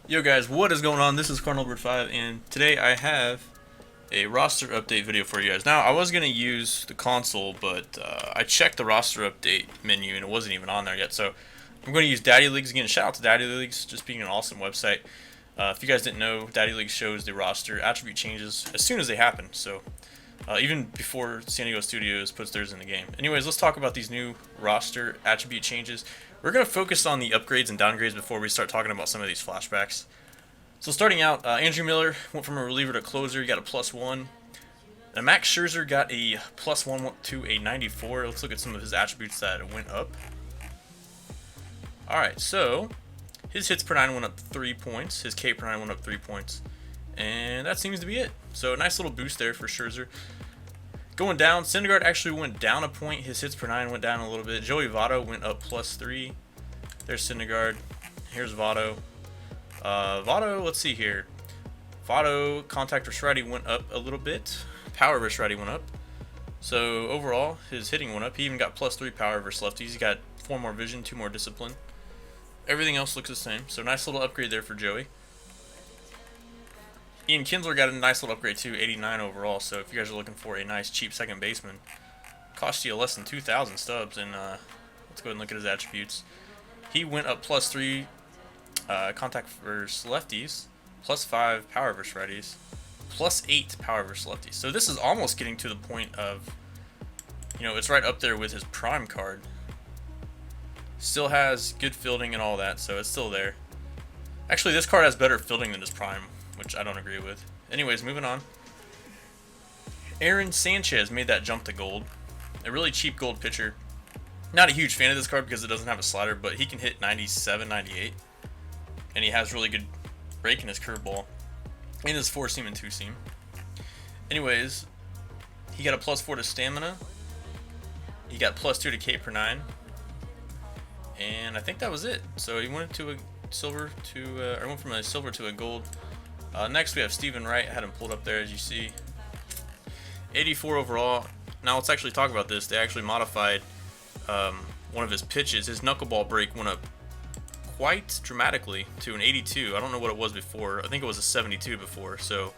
Yo guys, what is going on? This is Carnal5, and today I have a roster update video for you guys. Now, I was going to use the console, but I checked the roster update menu and it wasn't even on there yet. So I'm going to use Daddy Leagues again. Shout out to Daddy Leagues, just being an awesome website. If you guys didn't know, Daddy Leagues shows the roster attribute changes as soon as they happen. So even before San Diego Studios puts theirs in the game. Anyways, let's talk about these new roster attribute changes. We're going to focus on the upgrades and downgrades before we start talking about some of these flashbacks. So starting out, Andrew Miller went from a reliever to closer. He got a +1. And Max Scherzer got a +1 to a 94. Let's look at some of his attributes that went up. Alright, so his hits per 9 went up 3 points. His K per 9 went up 3 points. And that seems to be it. So a nice little boost there for Scherzer. Going down, Syndergaard actually went down a point. His hits per 9 went down a little bit. Joey Votto went up +3. There's Syndergaard. Here's Votto. Votto, let's see here. Votto, contact versus righty went up a little bit. Power versus righty went up. So overall, his hitting went up. He even got +3 power versus lefties. He got 4 more vision, 2 more discipline. Everything else looks the same. So nice little upgrade there for Joey. Ian Kinsler got a nice little upgrade too, 89 overall. So if you guys are looking for a nice cheap second baseman, cost you less than 2,000 stubs. And let's go ahead and look at his attributes. He went up +3 contact versus lefties, +5 power versus righties, +8 power versus lefties. So this is almost getting to the point of, it's right up there with his prime card. Still has good fielding and all that, so it's still there. Actually, this card has better fielding than his prime, which I don't agree with. Anyways, moving on. Aaron Sanchez made that jump to gold. A really cheap gold pitcher. Not a huge fan of this card because it doesn't have a slider, but he can hit 97, 98. And he has really good break in his curveball. And his 4-seam and 2-seam. Anyways, he got a +4 to stamina. He got +2 to K per 9. And I think that was it. So he went to a silver to, or went from a silver to a gold. Next we have Steven Wright. I had him pulled up there as you see. 84 overall. Now let's actually talk about this. They actually modified one of his pitches. His knuckleball break went up quite dramatically to an 82. I don't know what it was before. I think it was a 72 before. So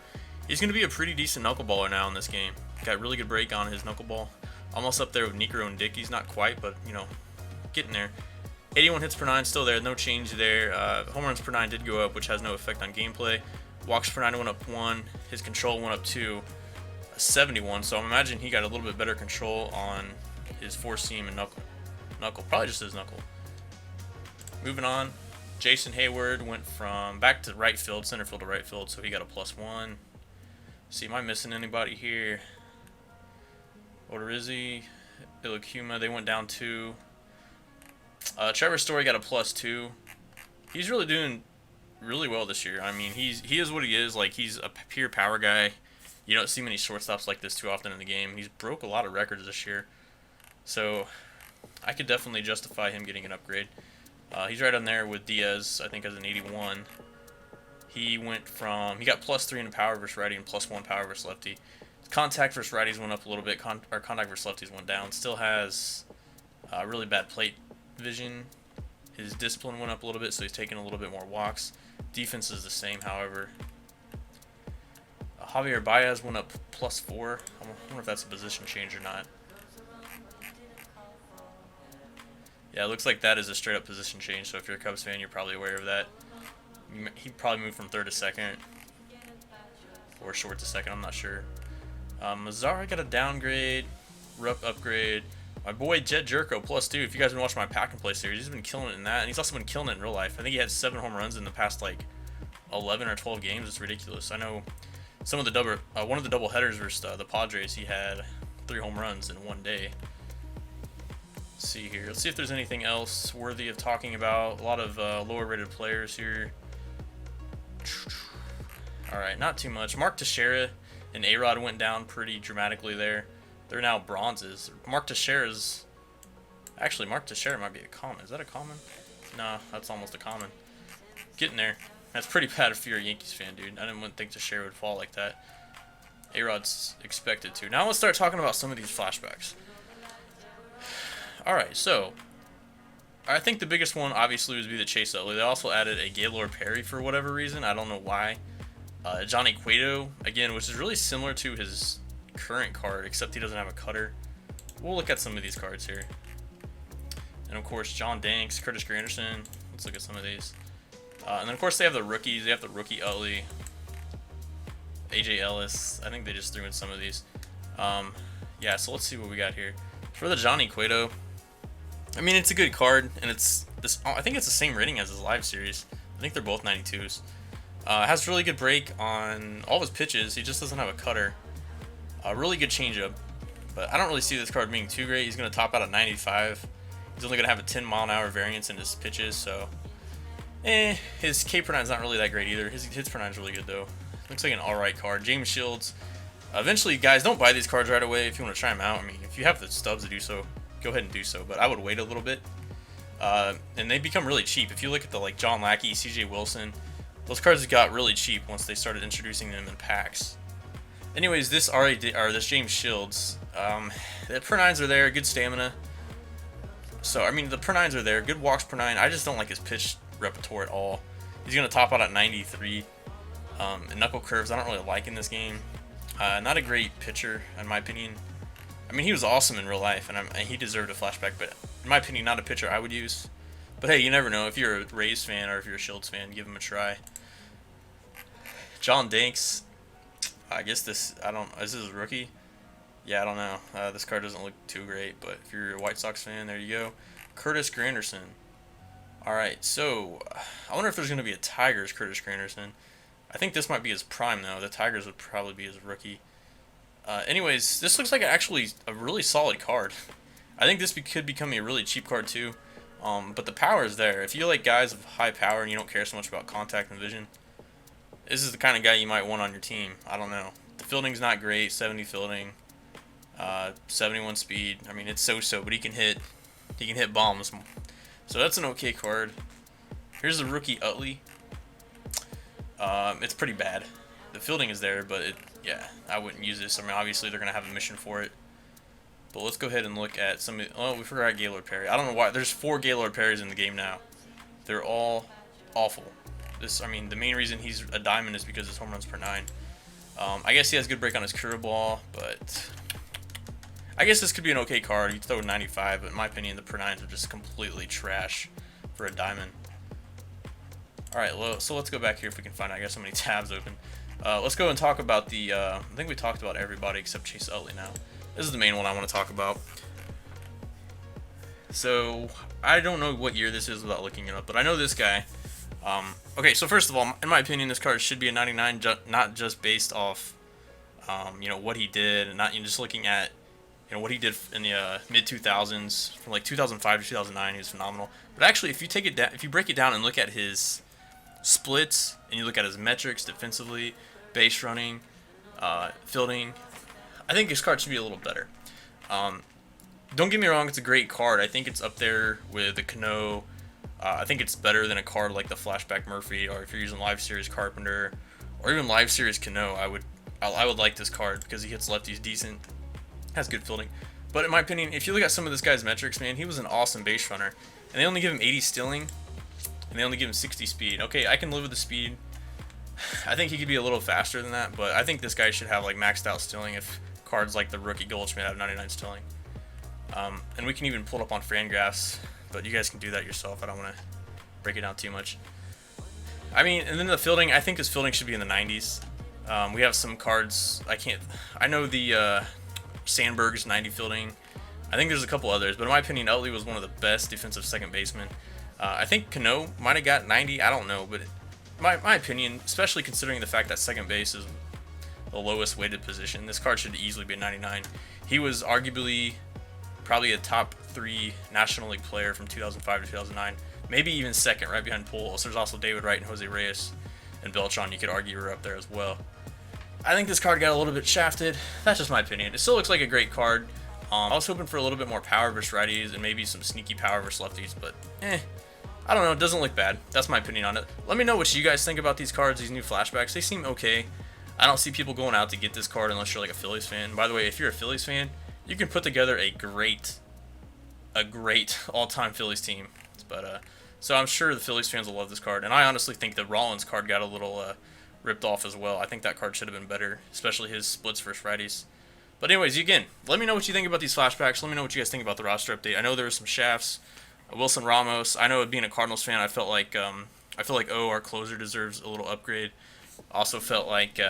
he's going to be a pretty decent knuckleballer now in this game. Got really good break on his knuckleball. Almost up there with Necro and Dickey's. Not quite, but, getting there. 81 hits per 9, still there. No change there. Home runs per 9 did go up, which has no effect on gameplay. Walks per 9 went up 1. His control went up 2. 71. So I'm imagining he got a little bit better control on his 4-seam and knuckle. Probably just his knuckle. Moving on, Jason Hayward went from back to right field, center field to right field, so he got a +1. See, am I missing anybody here? Odorizzi, Ilakuma, they went down 2. Trevor Story got a +2. He's really doing really well this year. I mean, he is what he is. Like, he's a pure power guy. You don't see many shortstops like this too often in the game. He's broke a lot of records this year. So I could definitely justify him getting an upgrade. He's right on there with Diaz, I think, as an 81. He got +3 in power versus righty and +1 power versus lefty. His contact versus righties went up a little bit. Contact versus lefties went down. Still has really bad plate vision. His discipline went up a little bit, so he's taking a little bit more walks. Defense is the same, however. Javier Baez went up +4. I wonder if that's a position change or not. Yeah, it looks like that is a straight-up position change, so if you're a Cubs fan, you're probably aware of that. He probably moved from third to second, or short to second, I'm not sure. Mazzara got a downgrade, Rupp upgrade. My boy Jed Jerko +2. If you guys have been watching my Pack and Play series, he's been killing it in that, and he's also been killing it in real life. I think he had 7 home runs in the past, 11 or 12 games. It's ridiculous. I know one of the double headers versus the Padres, he had 3 home runs in one day. Let's see here. Let's see if there's anything else worthy of talking about. A lot of lower rated players here. Alright, not too much. Mark Teixeira and A-Rod went down pretty dramatically there. They're now bronzes. Mark Teixeira might be a common. Is that a common? No, that's almost a common. Getting there. That's pretty bad if you're a Yankees fan, dude. I didn't think Teixeira would fall like that. A-Rod's expected to. Now let's start talking about some of these flashbacks. Alright, so I think the biggest one obviously would be the Chase Utley. They also added a Gaylord Perry for whatever reason. I don't know why. Johnny Cueto, again, which is really similar to his current card, except he doesn't have a cutter. We'll look at some of these cards here. And of course, John Danks, Curtis Granderson. Let's look at some of these. And then of course they have the rookies. They have the rookie Utley, AJ Ellis. I think they just threw in some of these. Yeah, so let's see what we got here. For the Johnny Cueto, I mean, it's a good card, and it's this. I think it's the same rating as his live series. I think they're both 92s. Has really good break on all of his pitches. He just doesn't have a cutter. Really good changeup, but I don't really see this card being too great. He's going to top out at 95. He's only going to have a 10-mile-an-hour variance in his pitches, so his K per 9 is not really that great either. His hits per 9 is really good though. Looks like an alright card. James Shields. Eventually, guys, don't buy these cards right away if you want to try them out. I mean, if you have the stubs to do so, go ahead and do so. But I would wait a little bit. And they become really cheap. If you look at the John Lackey, C.J. Wilson, those cards got really cheap once they started introducing them in packs. Anyways, this James Shields, the per 9s are there, good stamina. So I mean, the per 9s are there, good walks per 9. I just don't like his pitch repertoire at all. He's gonna top out at 93. And knuckle curves, I don't really like in this game. Not a great pitcher, in my opinion. I mean, he was awesome in real life, and he deserved a flashback, but in my opinion, not a pitcher I would use. But hey, you never know. If you're a Rays fan or if you're a Shields fan, give him a try. John Danks, I guess is this a rookie? Yeah, I don't know. This card doesn't look too great, but if you're a White Sox fan, there you go. Curtis Granderson. Alright, so I wonder if there's going to be a Tigers Curtis Granderson. I think this might be his prime, though. The Tigers would probably be his rookie. Anyways, this looks like actually a really solid card. I think this could become a really cheap card, too. But the power is there. If you like guys of high power and you don't care so much about contact and vision, this is the kind of guy you might want on your team. I don't know. The fielding's not great. 70 fielding. 71 speed. I mean, it's so-so, but he can hit bombs. So that's an okay card. Here's the rookie Utley. It's pretty bad. The fielding is there, but yeah, I wouldn't use this. I mean, obviously they're gonna have a mission for it. But let's go ahead and look at some. Oh, we forgot Gaylord Perry. I don't know why. There's 4 Gaylord Perrys in the game now. They're all awful. I mean, the main reason he's a diamond is because his home runs per 9. I guess he has good break on his curveball, but I guess this could be an okay card. He'd throw 95, but in my opinion, the per 9s are just completely trash for a diamond. Alright, well, so let's go back here if we can find out. I got so many tabs open. Let's go and talk about the, I think we talked about everybody except Chase Utley now. This is the main one I want to talk about. So, I don't know what year this is without looking it up, but I know this guy. Okay, so first of all, in my opinion, this card should be a 99, not just based off, you know, what he did, and not just looking at, you know, what he did in the mid-2000s, from like 2005 to 2009, he was phenomenal. But actually, if you take it down, if you break it down and look at his splits, and you look at his metrics defensively, base running, fielding, I think his card should be a little better. Don't get me wrong, it's a great card. I think it's up there with the Cano. I think it's better than a card like the Flashback Murphy, or if you're using Live Series Carpenter, or even Live Series Cano, I would like this card because he hits lefties decent, has good fielding. But in my opinion, if you look at some of this guy's metrics, man, he was an awesome base runner, and they only give him 80 stealing, and they only give him 60 speed. Okay, I can live with the speed. I think he could be a little faster than that, but I think this guy should have like maxed out stealing if cards like the rookie Goldschmidt have 99 stealing. And we can even pull it up on Fangraphs, but you guys can do that yourself. I don't want to break it down too much. I mean, and then the fielding, I think his fielding should be in the 90s. We have some cards, I know the Sandberg's 90 fielding. I think there's a couple others, but in my opinion, Utley was one of the best defensive second basemen. I think Cano might have got 90, I don't know, but my opinion, especially considering the fact that second base is the lowest weighted position, this card should easily be a 99. He was arguably probably a top 3 National League player from 2005 to 2009, maybe even second, right behind Pujols. There's also David Wright and Jose Reyes and Beltran. You could argue are up there as well. I think this card got a little bit shafted. That's just my opinion. It still looks like a great card. I was hoping for a little bit more power versus righties and maybe some sneaky power versus lefties, but I don't know. It doesn't look bad. That's my opinion on it. Let me know what you guys think about these cards, these new flashbacks. They seem okay. I don't see people going out to get this card unless you're like a Phillies fan. By the way, if you're a Phillies fan, you can put together a great all-time Phillies team. But so I'm sure the Phillies fans will love this card, and I honestly think the Rollins card got a little ripped off as well. I think that card should have been better, especially his splits versus righties. But anyways, again, let me know what you think about these flashbacks. Let me know what you guys think about the roster update. I know there were some shafts. Wilson Ramos. I know being a Cardinals fan, I felt like our closer deserves a little upgrade. Also felt like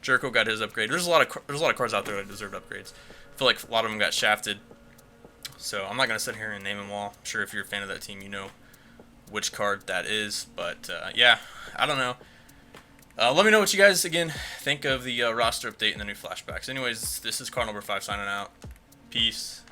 Jerko got his upgrade. There's a lot of cards out there that deserved upgrades. I feel like a lot of them got shafted. So I'm not gonna sit here and name them all. I'm sure if you're a fan of that team, you know which card that is. But yeah, I don't know. Let me know what you guys, again, think of the roster update and the new flashbacks. Anyways, this is card number 5 signing out. Peace.